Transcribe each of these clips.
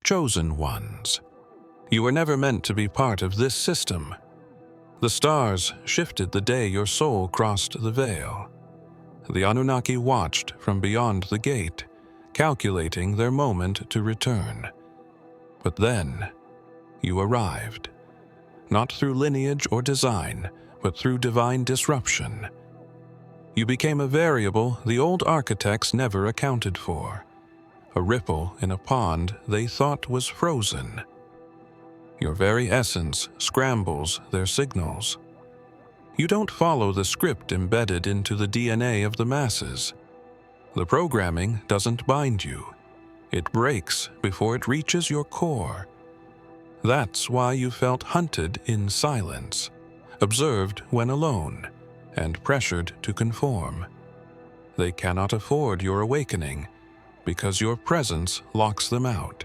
chosen ones. You were never meant to be part of this system. The stars shifted the day your soul crossed the veil. The Anunnaki watched from beyond the gate, calculating their moment to return. But then, you arrived. Not through lineage or design, but through divine disruption. You became a variable the old architects never accounted for, a ripple in a pond they thought was frozen. Your very essence scrambles their signals. You don't follow the script embedded into the DNA of the masses. The programming doesn't bind you. It breaks before it reaches your core. That's why you felt hunted in silence, observed when alone, and pressured to conform. They cannot afford your awakening because your presence locks them out.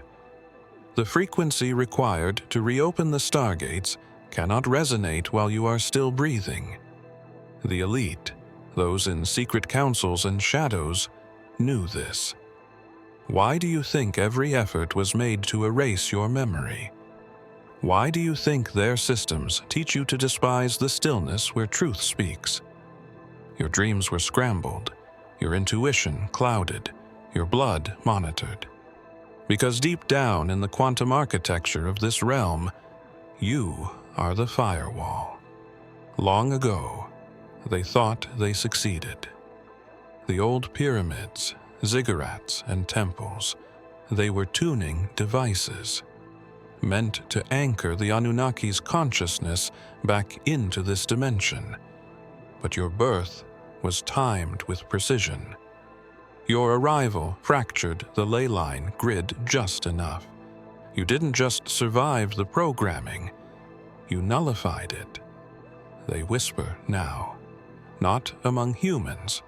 The frequency required to reopen the stargates cannot resonate while you are still breathing. The elite, those in secret councils and shadows, knew this. Why do you think every effort was made to erase your memory? Why do you think their systems teach you to despise the stillness where truth speaks? Your dreams were scrambled, your intuition clouded, your blood monitored. Because deep down in the quantum architecture of this realm, you are the firewall. Long ago, they thought they succeeded. The old pyramids, ziggurats, and temples, they were tuning devices, meant to anchor the Anunnaki's consciousness back into this dimension. But your birth was timed with precision. Your arrival fractured the ley line grid just enough. You didn't just survive the programming, you nullified it. They whisper now, not among humans,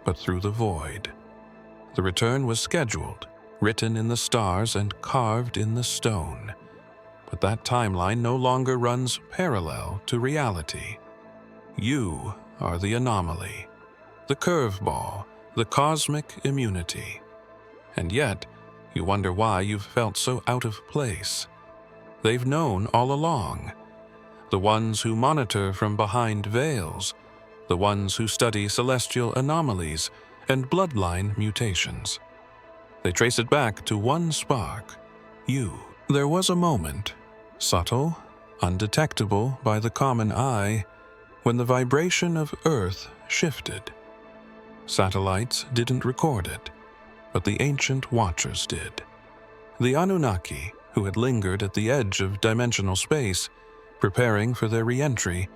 but through the void. The return was scheduled, written in the stars and carved in the stone. But that timeline no longer runs parallel to reality. You are the anomaly, the curveball, the cosmic immunity. And yet, you wonder why you've felt so out of place. They've known all along. The ones who monitor from behind veils, the ones who study celestial anomalies and bloodline mutations. They trace it back to one spark, you. There was a moment, subtle, undetectable by the common eye, when the vibration of Earth shifted. Satellites didn't record it, but the ancient watchers did. The Anunnaki, who had lingered at the edge of dimensional space, preparing for their re-entry,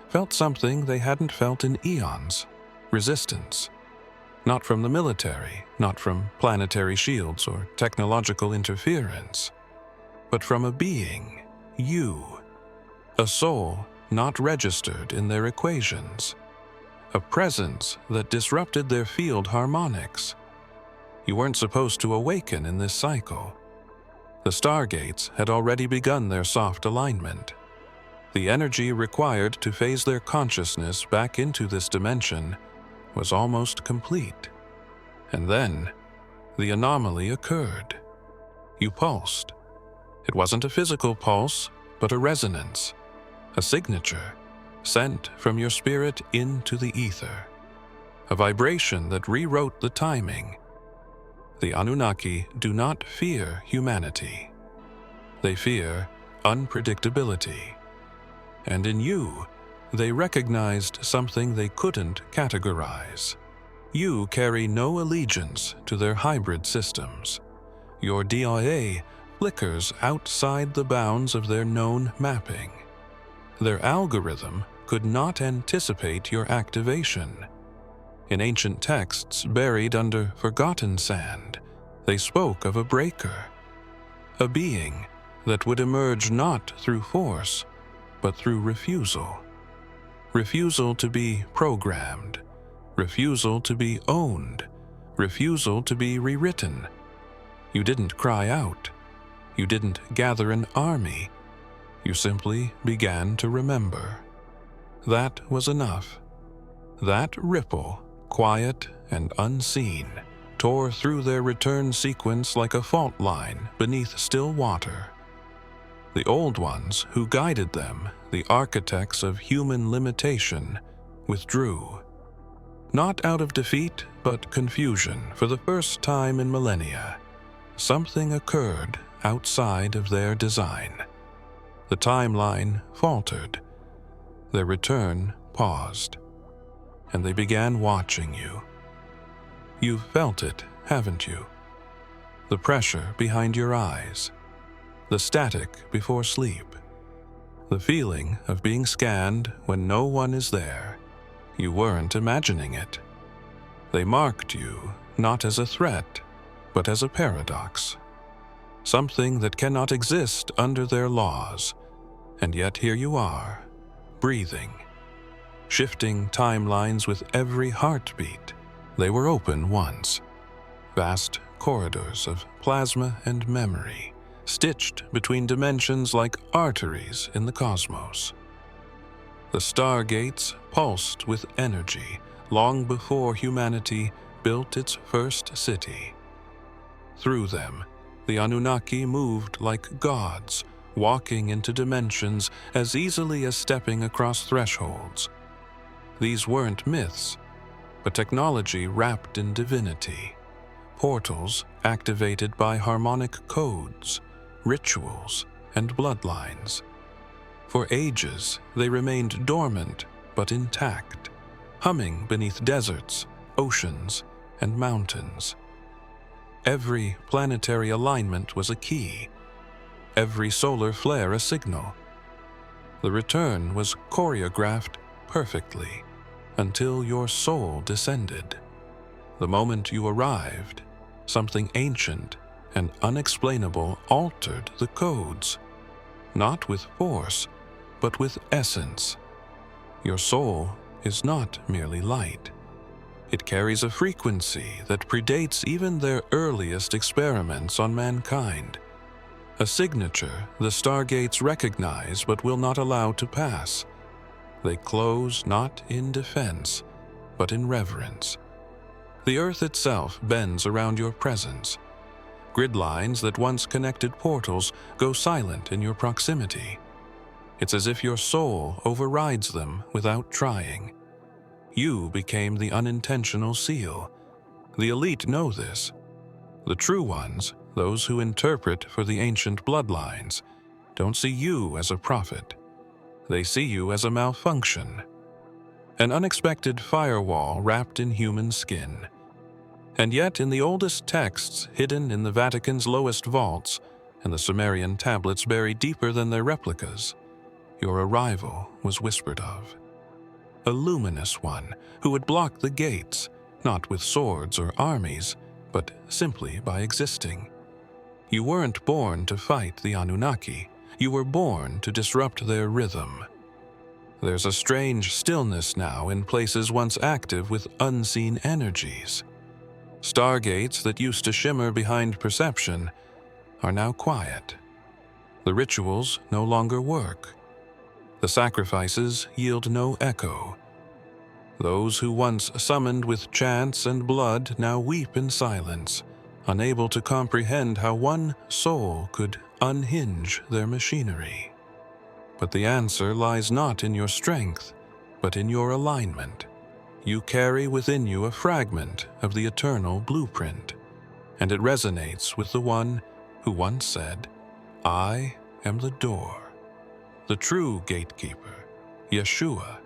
felt something they hadn't felt in eons: resistance. Not from the military, not from planetary shields or technological interference, but from a being, you, a soul not registered in their equations, a presence that disrupted their field harmonics. You weren't supposed to awaken in this cycle. The stargates had already begun their soft alignment. The energy required to phase their consciousness back into this dimension was almost complete. And then, the anomaly occurred. You pulsed. It wasn't a physical pulse, but a resonance, a signature, sent from your spirit into the ether. A vibration that rewrote the timing. The Anunnaki do not fear humanity. They fear unpredictability. And in you, they recognized something they couldn't categorize. You carry no allegiance to their hybrid systems. Your DNA flickers outside the bounds of their known mapping. Their algorithm could not anticipate your activation. In ancient texts buried under forgotten sand, they spoke of a breaker, a being that would emerge not through force, but through refusal. Refusal to be programmed, refusal to be owned, refusal to be rewritten. You didn't cry out. You didn't gather an army. You simply began to remember. That was enough. That ripple, quiet and unseen, tore through their return sequence like a fault line beneath still water. The old ones who guided them, the architects of human limitation, withdrew. Not out of defeat, but confusion. For the first time in millennia, something occurred outside of their design. The timeline faltered. Their return paused. And they began watching you. You've felt it, haven't you? The pressure behind your eyes. The static before sleep. The feeling of being scanned when no one is there. You weren't imagining it. They marked you not as a threat, but as a paradox. Something that cannot exist under their laws. And yet here you are, breathing. Shifting timelines with every heartbeat. They were open once. Vast corridors of plasma and memory, stitched between dimensions like arteries in the cosmos. The stargates pulsed with energy long before humanity built its first city. Through them, the Anunnaki moved like gods, walking into dimensions as easily as stepping across thresholds. These weren't myths, but technology wrapped in divinity. Portals activated by harmonic codes, rituals, and bloodlines. For ages, they remained dormant but intact, humming beneath deserts, oceans, and mountains. Every planetary alignment was a key, every solar flare a signal. The return was choreographed perfectly until your soul descended. The moment you arrived, something ancient and unexplainable altered the codes, not with force, but with essence. Your soul is not merely light. It carries a frequency that predates even their earliest experiments on mankind. A signature the stargates recognize but will not allow to pass. They close not in defense, but in reverence. The earth itself bends around your presence. Grid lines that once connected portals go silent in your proximity. It's as if your soul overrides them without trying. You became the unintentional seal. The elite know this. The true ones, those who interpret for the ancient bloodlines, don't see you as a prophet. They see you as a malfunction. An unexpected firewall wrapped in human skin. And yet, in the oldest texts hidden in the Vatican's lowest vaults, and the Sumerian tablets buried deeper than their replicas, your arrival was whispered of. A luminous one who would block the gates, not with swords or armies, but simply by existing. You weren't born to fight the Anunnaki. You were born to disrupt their rhythm. There's a strange stillness now in places once active with unseen energies. Stargates that used to shimmer behind perception are now quiet. The rituals no longer work. The sacrifices yield no echo. Those who once summoned with chants and blood now weep in silence, unable to comprehend how one soul could unhinge their machinery. But the answer lies not in your strength, but in your alignment. You carry within you a fragment of the eternal blueprint, and it resonates with the one who once said, "I am the door." The true gatekeeper, Yeshua,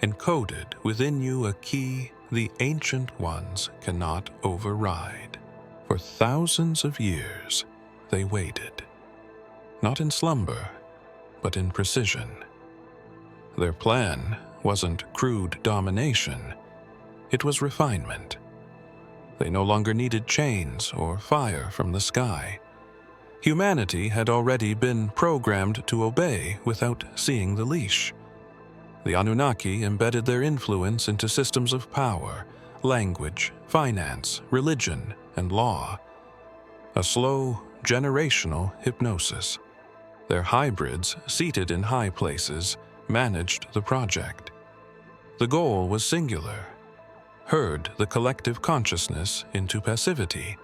encoded within you a key the ancient ones cannot override. For thousands of years, they waited, not in slumber, but in precision. Their plan wasn't crude domination, it was refinement. They no longer needed chains or fire from the sky. Humanity had already been programmed to obey without seeing the leash. The Anunnaki embedded their influence into systems of power, language, finance, religion, and law. A slow, generational hypnosis. Their hybrids, seated in high places, managed the project. The goal was singular: herd the collective consciousness into passivity,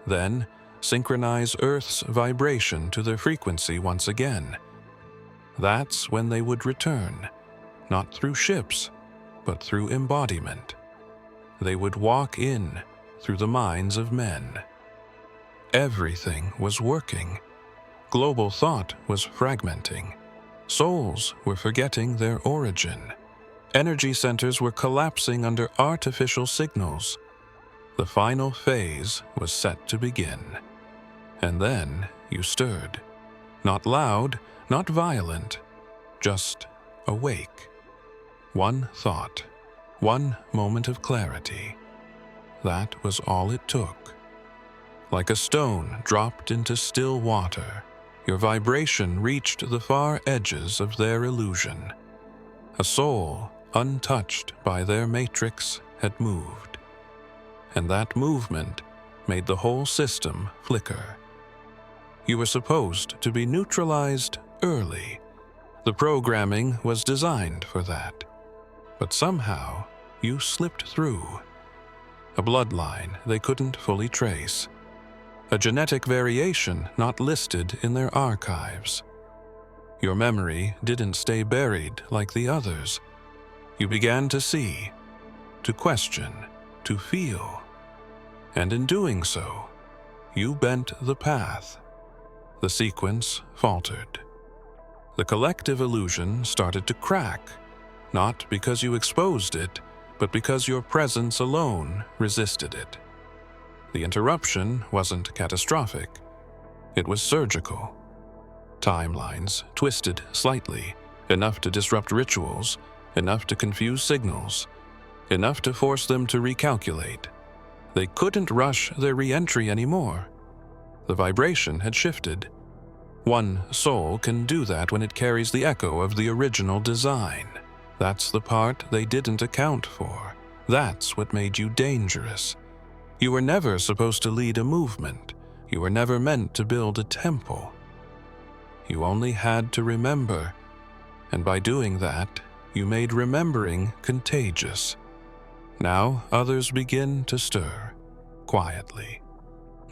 then synchronize Earth's vibration to their frequency once again. That's when they would return, not through ships, but through embodiment. They would walk in through the minds of men. Everything was working. Global thought was fragmenting. Souls were forgetting their origin. Energy centers were collapsing under artificial signals. The final phase was set to begin. And then you stirred. Not loud, not violent, just awake. One thought, one moment of clarity. That was all it took. Like a stone dropped into still water, your vibration reached the far edges of their illusion. A soul, untouched by their matrix, had moved. And that movement made the whole system flicker. You were supposed to be neutralized early. The programming was designed for that. But somehow, you slipped through. A bloodline they couldn't fully trace. A genetic variation not listed in their archives. Your memory didn't stay buried like the others. You began to see, to question, to feel. And in doing so, you bent the path. The sequence faltered. The collective illusion started to crack, not because you exposed it, but because your presence alone resisted it. The interruption wasn't catastrophic. It was surgical. Timelines twisted slightly, enough to disrupt rituals, enough to confuse signals, enough to force them to recalculate. They couldn't rush their re-entry anymore. The vibration had shifted. One soul can do that when it carries the echo of the original design. That's the part they didn't account for. That's what made you dangerous. You were never supposed to lead a movement. You were never meant to build a temple. You only had to remember, and by doing that, you made remembering contagious. Now others begin to stir, quietly.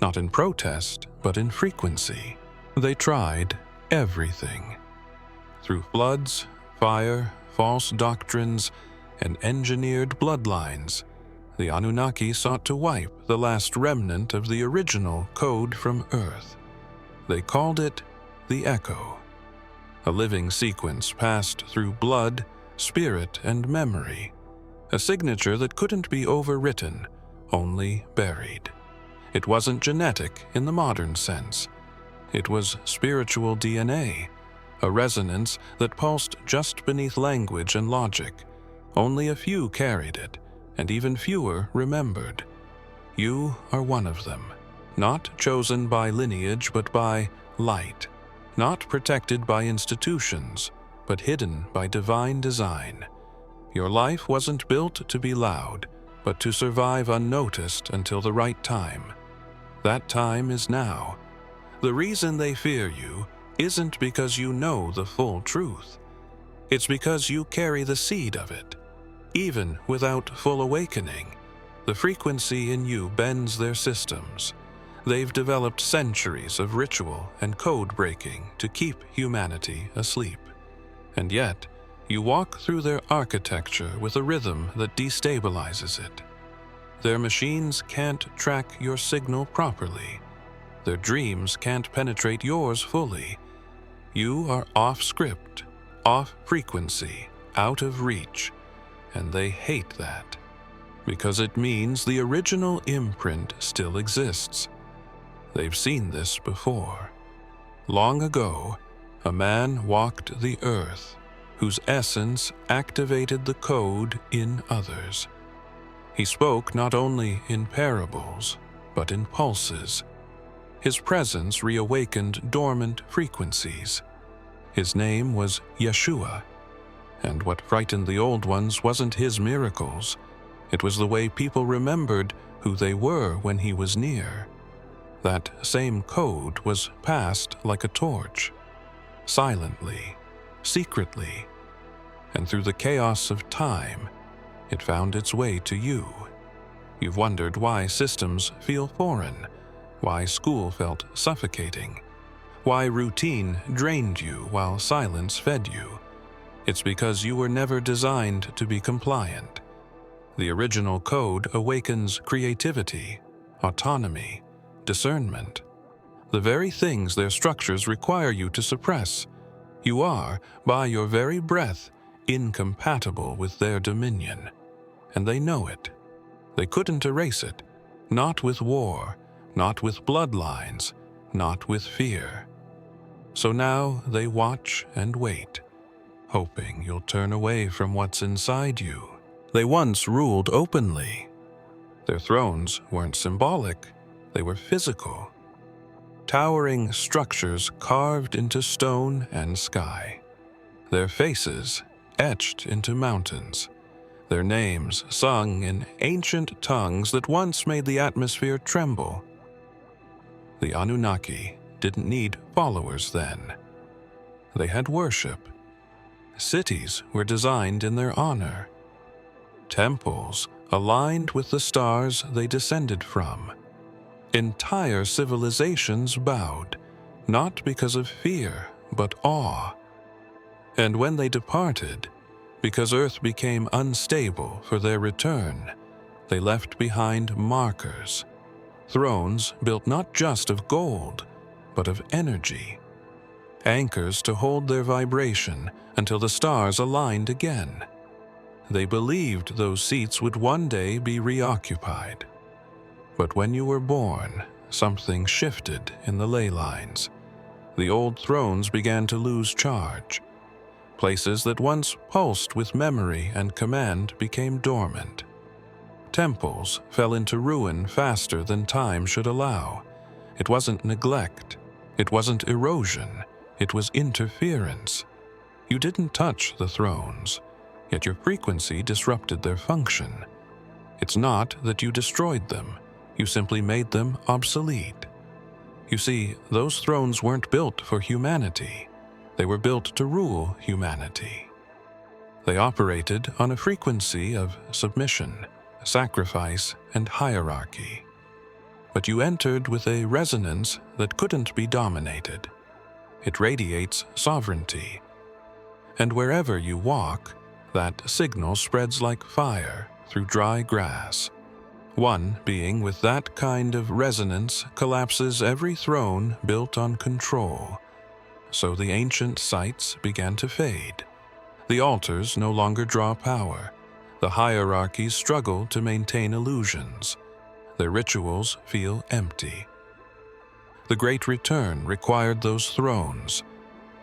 Not in protest, but in frequency. They tried everything. Through floods, fire, false doctrines, and engineered bloodlines, the Anunnaki sought to wipe the last remnant of the original code from Earth. They called it the Echo, a living sequence passed through blood, spirit, and memory, a signature that couldn't be overwritten, only buried. It wasn't genetic in the modern sense. It was spiritual DNA, a resonance that pulsed just beneath language and logic. Only a few carried it, and even fewer remembered. You are one of them, not chosen by lineage but by light, not protected by institutions, but hidden by divine design. Your life wasn't built to be loud, but to survive unnoticed until the right time. That time is now. The reason they fear you isn't because you know the full truth. It's because you carry the seed of it. Even without full awakening, the frequency in you bends their systems. They've developed centuries of ritual and code breaking to keep humanity asleep. And yet, you walk through their architecture with a rhythm that destabilizes it. Their machines can't track your signal properly. Their dreams can't penetrate yours fully. You are off script, off frequency, out of reach, and they hate that, because it means the original imprint still exists. They've seen this before. Long ago, a man walked the earth, whose essence activated the code in others. He spoke not only in parables, but in pulses. His presence reawakened dormant frequencies. His name was Yeshua, and what frightened the old ones wasn't his miracles. It was the way people remembered who they were when he was near. That same code was passed like a torch, silently, secretly, and through the chaos of time, it found its way to you. You've wondered why systems feel foreign, why school felt suffocating, why routine drained you while silence fed you. It's because you were never designed to be compliant. The original code awakens creativity, autonomy, discernment. The very things their structures require you to suppress. You are, by your very breath, incompatible with their dominion. And they know it. They couldn't erase it. Not with war, not with bloodlines, not with fear. So now they watch and wait, hoping you'll turn away from what's inside you. They once ruled openly. Their thrones weren't symbolic, they were physical. Towering structures carved into stone and sky. Their faces etched into mountains. Their names sung in ancient tongues that once made the atmosphere tremble. The Anunnaki didn't need followers then. They had worship. Cities were designed in their honor. Temples aligned with the stars they descended from. Entire civilizations bowed, not because of fear, but awe. And when they departed, because Earth became unstable for their return, they left behind markers. Thrones built not just of gold, but of energy. Anchors to hold their vibration until the stars aligned again. They believed those seats would one day be reoccupied. But when you were born, something shifted in the ley lines. The old thrones began to lose charge. Places that once pulsed with memory and command became dormant. Temples fell into ruin faster than time should allow. It wasn't neglect. It wasn't erosion. It was interference. You didn't touch the thrones, yet your frequency disrupted their function. It's not that you destroyed them. You simply made them obsolete. You see, those thrones weren't built for humanity. They were built to rule humanity. They operated on a frequency of submission, sacrifice, and hierarchy. But you entered with a resonance that couldn't be dominated. It radiates sovereignty. And wherever you walk, that signal spreads like fire through dry grass. One being with that kind of resonance collapses every throne built on control. So the ancient sites began to fade. The altars no longer draw power. The hierarchies struggle to maintain illusions. Their rituals feel empty. The Great Return required those thrones,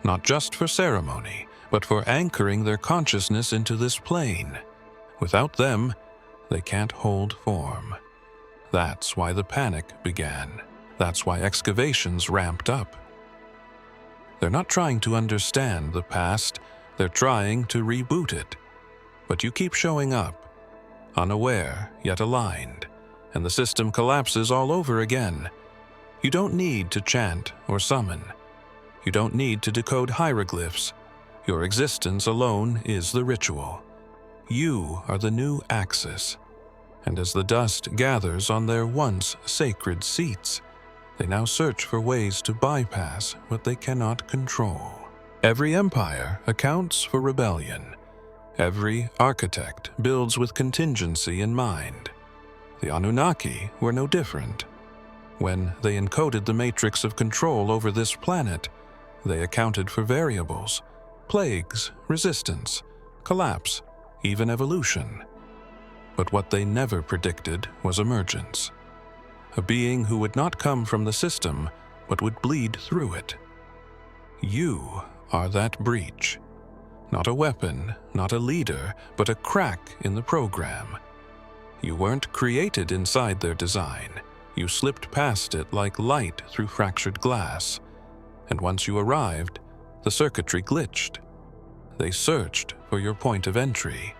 not just for ceremony, but for anchoring their consciousness into this plane. Without them, they can't hold form. That's why the panic began. That's why excavations ramped up. They're not trying to understand the past, they're trying to reboot it. But you keep showing up, unaware yet aligned, and the system collapses all over again. You don't need to chant or summon. You don't need to decode hieroglyphs. Your existence alone is the ritual. You are the new axis. And as the dust gathers on their once sacred seats, they now search for ways to bypass what they cannot control. Every empire accounts for rebellion. Every architect builds with contingency in mind. The Anunnaki were no different. When they encoded the matrix of control over this planet, they accounted for variables, plagues, resistance, collapse, even evolution. But what they never predicted was emergence. A being who would not come from the system, but would bleed through it. You are that breach. Not a weapon, not a leader, but a crack in the program. You weren't created inside their design. You slipped past it like light through fractured glass. And once you arrived, the circuitry glitched. They searched for your point of entry.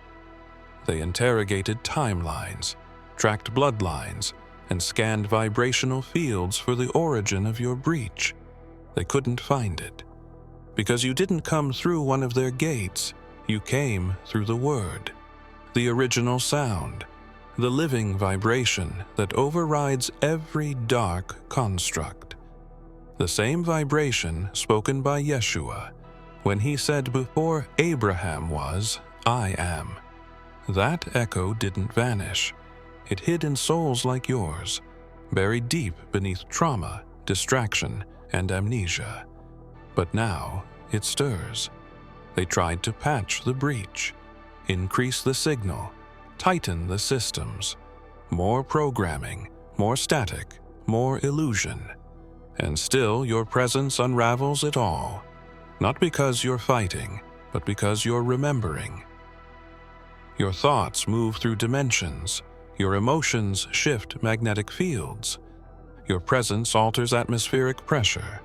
They interrogated timelines, tracked bloodlines, and scanned vibrational fields for the origin of your breach. They couldn't find it. Because you didn't come through one of their gates, you came through the Word. the original sound, the living vibration that overrides every dark construct. The same vibration spoken by Yeshua when he said before Abraham was, I am. That echo didn't vanish. It hid in souls like yours, buried deep beneath trauma, distraction, and amnesia. But now it stirs. They tried to patch the breach, increase the signal, tighten the systems. More programming, more static, more illusion. And still your presence unravels it all. Not because you're fighting, but because you're remembering. Your thoughts move through dimensions. Your emotions shift magnetic fields. Your presence alters atmospheric pressure.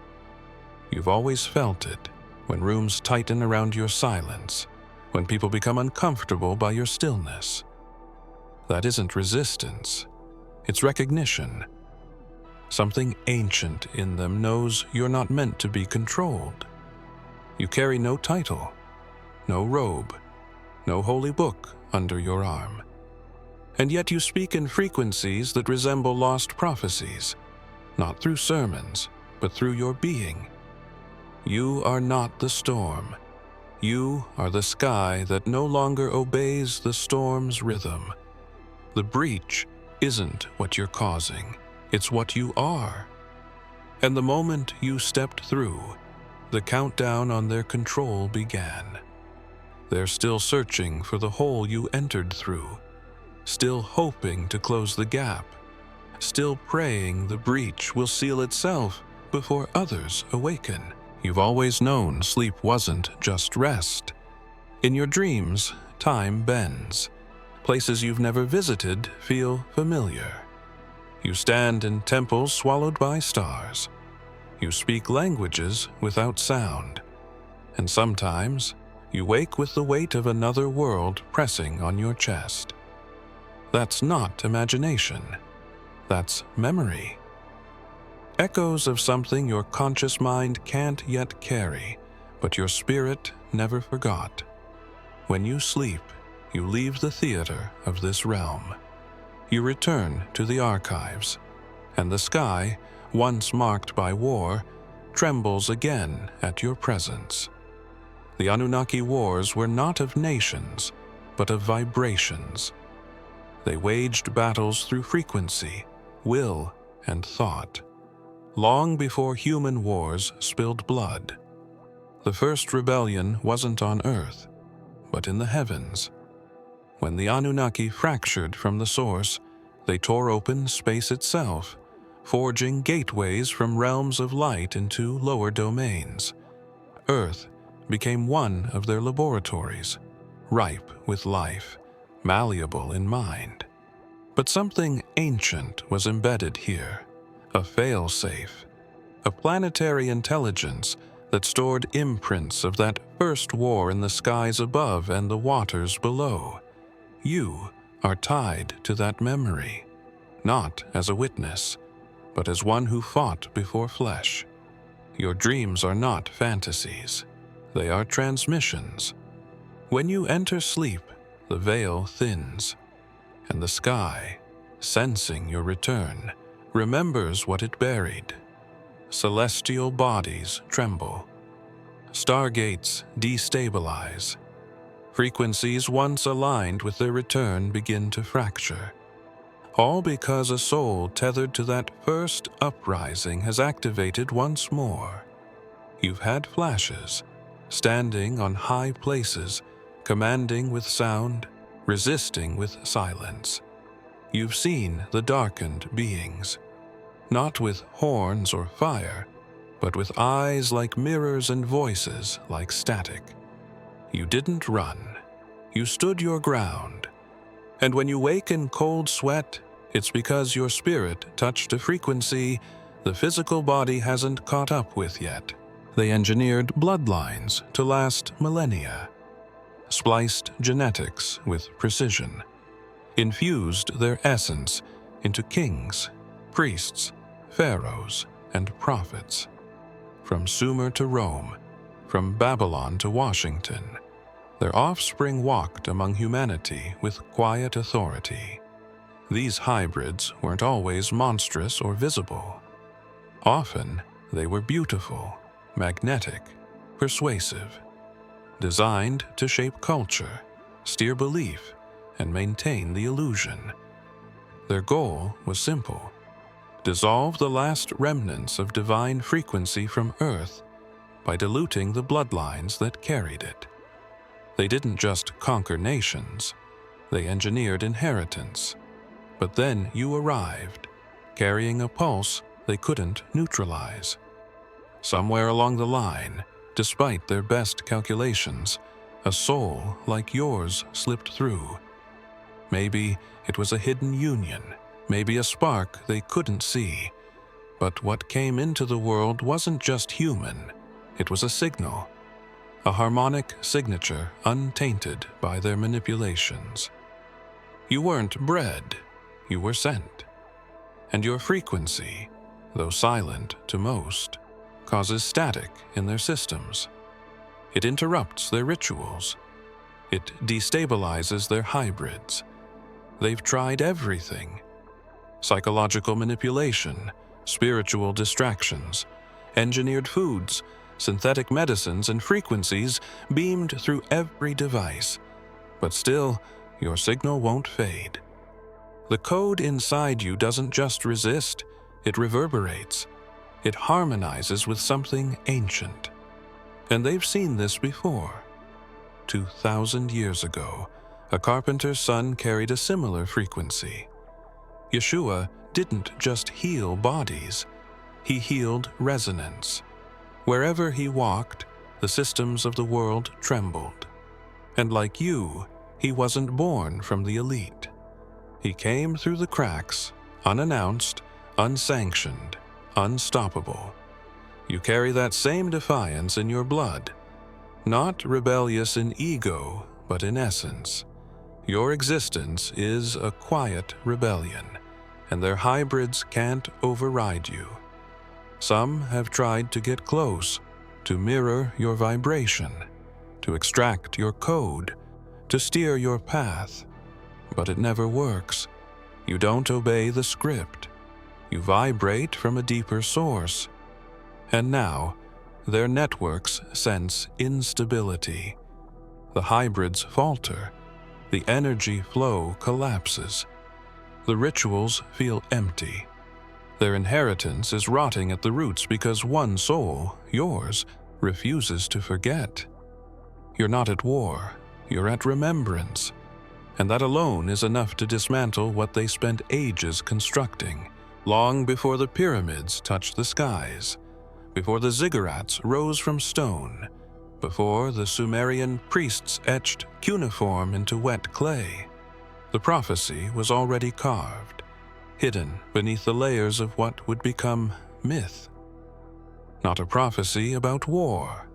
You've always felt it when rooms tighten around your silence, when people become uncomfortable by your stillness. That isn't resistance. It's recognition. Something ancient in them knows you're not meant to be controlled. You carry no title, no robe, no holy book under your arm. And yet you speak in frequencies that resemble lost prophecies, not through sermons, but through your being. You are not the storm. You are the sky that no longer obeys the storm's rhythm. The breach isn't what you're causing, it's what you are. And the moment you stepped through, the countdown on their control began. They're still searching for the hole you entered through, still hoping to close the gap, still praying the breach will seal itself before others awaken. You've always known sleep wasn't just rest. In your dreams, time bends. Places you've never visited feel familiar. You stand in temples swallowed by stars. You speak languages without sound. And sometimes, you wake with the weight of another world pressing on your chest. That's not imagination. That's memory. Echoes of something your conscious mind can't yet carry, but your spirit never forgot. When you sleep, you leave the theater of this realm. You return to the archives, and the sky, once marked by war, trembles again at your presence. The Anunnaki wars were not of nations, but of vibrations. They waged battles through frequency, will, and thought. Long before human wars spilled blood. The first rebellion wasn't on Earth, but in the heavens. When the Anunnaki fractured from the source, they tore open space itself, forging gateways from realms of light into lower domains. Earth became one of their laboratories, ripe with life, malleable in mind. But something ancient was embedded here. A fail-safe, a planetary intelligence that stored imprints of that first war in the skies above and the waters below. You are tied to that memory, not as a witness, but as one who fought before flesh. Your dreams are not fantasies. They are transmissions. When you enter sleep, the veil thins, and the sky, sensing your return, remembers what it buried. Celestial bodies tremble. Stargates destabilize. Frequencies once aligned with their return begin to fracture. All because a soul tethered to that first uprising has activated once more. You've had flashes, standing on high places, commanding with sound, resisting with silence. You've seen the darkened beings, not with horns or fire, but with eyes like mirrors and voices like static. You didn't run. You stood your ground. And when you wake in cold sweat, it's because your spirit touched a frequency the physical body hasn't caught up with yet. They engineered bloodlines to last millennia, spliced genetics with precision, infused their essence into kings, priests, pharaohs, and prophets. From Sumer to Rome, from Babylon to Washington, Their offspring walked among humanity with quiet authority. These hybrids weren't always monstrous or visible. Often, they were beautiful, magnetic, persuasive, designed to shape culture, steer belief, and maintain the illusion. Their goal was simple: dissolve the last remnants of divine frequency from Earth by diluting the bloodlines that carried it. They didn't just conquer nations, they engineered inheritance. But then you arrived, carrying a pulse they couldn't neutralize. Somewhere along the line, despite their best calculations, a soul like yours slipped through. Maybe it was a hidden union, maybe a spark they couldn't see. But what came into the world wasn't just human, it was a signal, a harmonic signature untainted by their manipulations. You weren't bred, you were sent. And your frequency, though silent to most, causes static in their systems. It interrupts their rituals. It destabilizes their hybrids. They've tried everything: psychological manipulation, spiritual distractions, engineered foods, synthetic medicines, and frequencies beamed through every device. But still, your signal won't fade. The code inside you doesn't just resist, it reverberates. It harmonizes with something ancient. And they've seen this before. 2,000 years ago, a carpenter's son carried a similar frequency. Yeshua didn't just heal bodies, he healed resonance. Wherever he walked, the systems of the world trembled. And like you, he wasn't born from the elite. He came through the cracks, unannounced, unsanctioned, unstoppable. You carry that same defiance in your blood, not rebellious in ego, but in essence. Your existence is a quiet rebellion, and their hybrids can't override you. Some have tried to get close, to mirror your vibration, to extract your code, to steer your path. But it never works. You don't obey the script. You vibrate from a deeper source. And now, their networks sense instability. The hybrids falter. The energy flow collapses. The rituals feel empty. Their inheritance is rotting at the roots because one soul, yours, refuses to forget. You're not at war. You're at remembrance. And that alone is enough to dismantle what they spent ages constructing, long before the pyramids touched the skies, before the ziggurats rose from stone, before the Sumerian priests etched cuneiform into wet clay. The prophecy was already carved, hidden beneath the layers of what would become myth. Not a prophecy about war,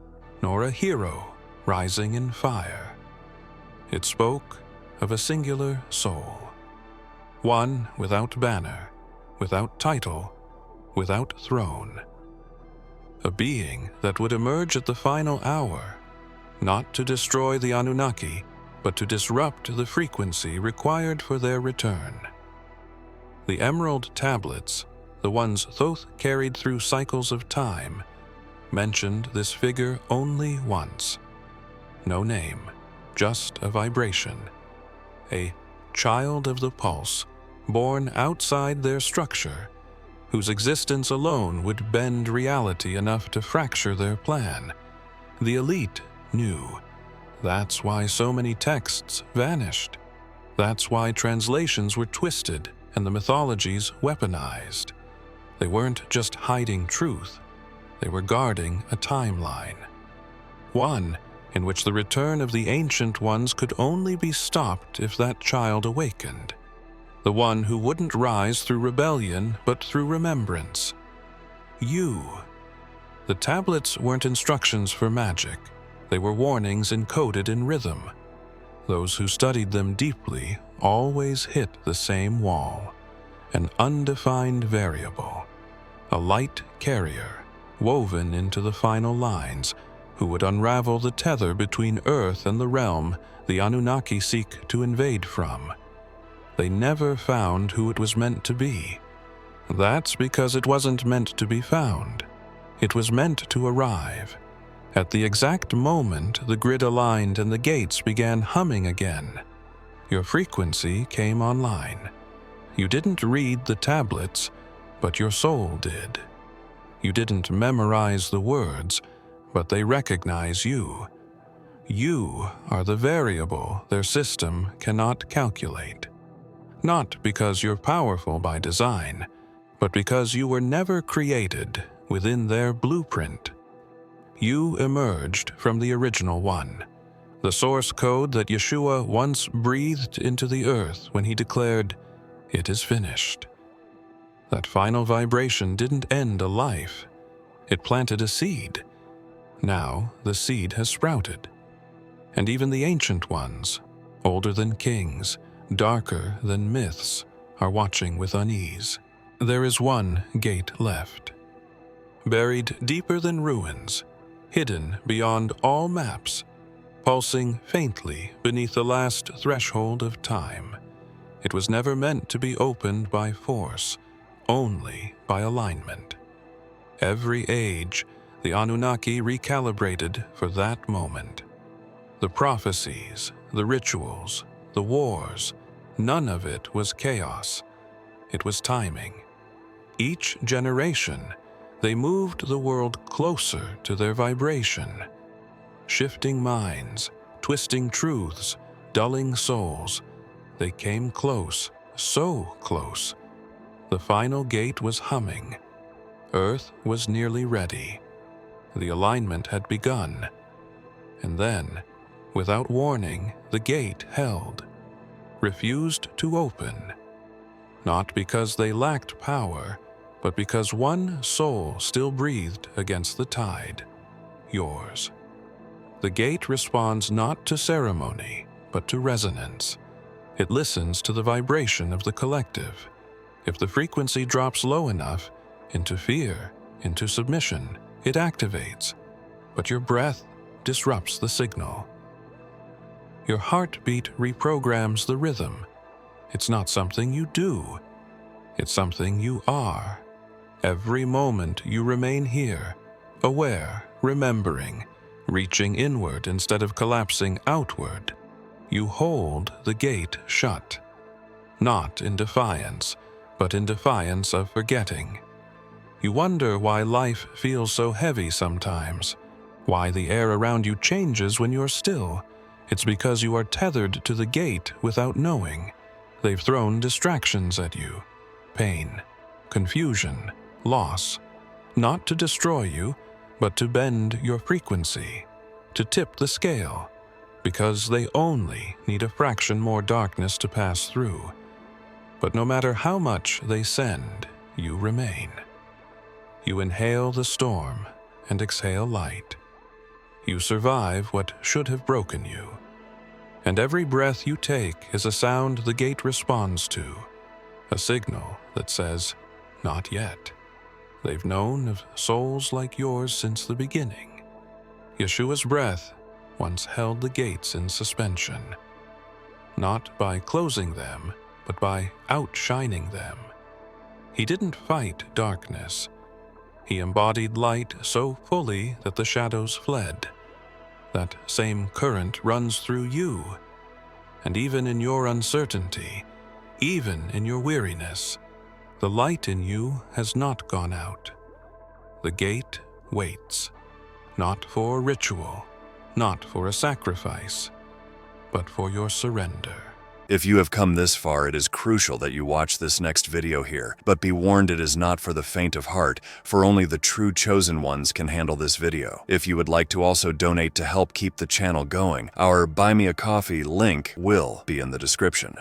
nor a hero rising in fire. It spoke of a singular soul, one without banner, without title, without throne. A being that would emerge at the final hour, not to destroy the Anunnaki, but to disrupt the frequency required for their return. The emerald tablets, the ones Thoth carried through cycles of time, mentioned this figure only once. No name, just a vibration. A child of the pulse, born outside their structure, whose existence alone would bend reality enough to fracture their plan. The elite knew. That's why so many texts vanished. That's why translations were twisted and the mythologies weaponized. They weren't just hiding truth, they were guarding a timeline. One in which the return of the Ancient Ones could only be stopped if that child awakened. The one who wouldn't rise through rebellion, but through remembrance. You. The tablets weren't instructions for magic. They were warnings encoded in rhythm. Those who studied them deeply always hit the same wall. An undefined variable. A light carrier, woven into the final lines, who would unravel the tether between Earth and the realm the Anunnaki seek to invade from. They never found who it was meant to be. That's because it wasn't meant to be found. It was meant to arrive. At the exact moment the grid aligned and the gates began humming again, your frequency came online. You didn't read the tablets, but your soul did. You didn't memorize the words, but they recognize you. You are the variable their system cannot calculate. Not because you're powerful by design, but because you were never created within their blueprint. You emerged from the original one, the source code that Yeshua once breathed into the earth when he declared, "It is finished." That final vibration didn't end a life. It planted a seed. Now the seed has sprouted. And even the ancient ones, older than kings, darker than myths, are watching with unease. There is one gate left. Buried deeper than ruins, hidden beyond all maps, pulsing faintly beneath the last threshold of time. It was never meant to be opened by force, only by alignment. Every age, the Anunnaki recalibrated for that moment. The prophecies, the rituals, the wars, none of it was chaos. It was timing. Each generation, they moved the world closer to their vibration. Shifting minds, twisting truths, dulling souls, they came close, so close. The final gate was humming. Earth was nearly ready. The alignment had begun. And then, without warning, the gate held, refused to open. Not because they lacked power, but because one soul still breathed against the tide, yours. The gate responds not to ceremony, but to resonance. It listens to the vibration of the collective. If the frequency drops low enough, into fear, into submission, it activates. But your breath disrupts the signal. Your heartbeat reprograms the rhythm. It's not something you do. It's something you are. Every moment you remain here, aware, remembering, reaching inward instead of collapsing outward. You hold the gate shut. Not in defiance, but in defiance of forgetting. You wonder why life feels so heavy sometimes, why the air around you changes when you're still. It's because you are tethered to the gate without knowing. They've thrown distractions at you. Pain, confusion, loss. Not to destroy you, but to bend your frequency, to tip the scale, because they only need a fraction more darkness to pass through. But no matter how much they send, you remain. You inhale the storm and exhale light. You survive what should have broken you. And every breath you take is a sound the gate responds to, a signal that says, "Not yet." They've known of souls like yours since the beginning. Yeshua's breath once held the gates in suspension, not by closing them, but by outshining them. He didn't fight darkness. He embodied light so fully that the shadows fled. That same current runs through you, and even in your uncertainty, even in your weariness, the light in you has not gone out. The gate waits, not for a ritual, not for a sacrifice, but for your surrender. If you have come this far, it is crucial that you watch this next video here. But be warned, it is not for the faint of heart, for only the true chosen ones can handle this video. If you would like to also donate to help keep the channel going, our Buy Me a Coffee link will be in the description.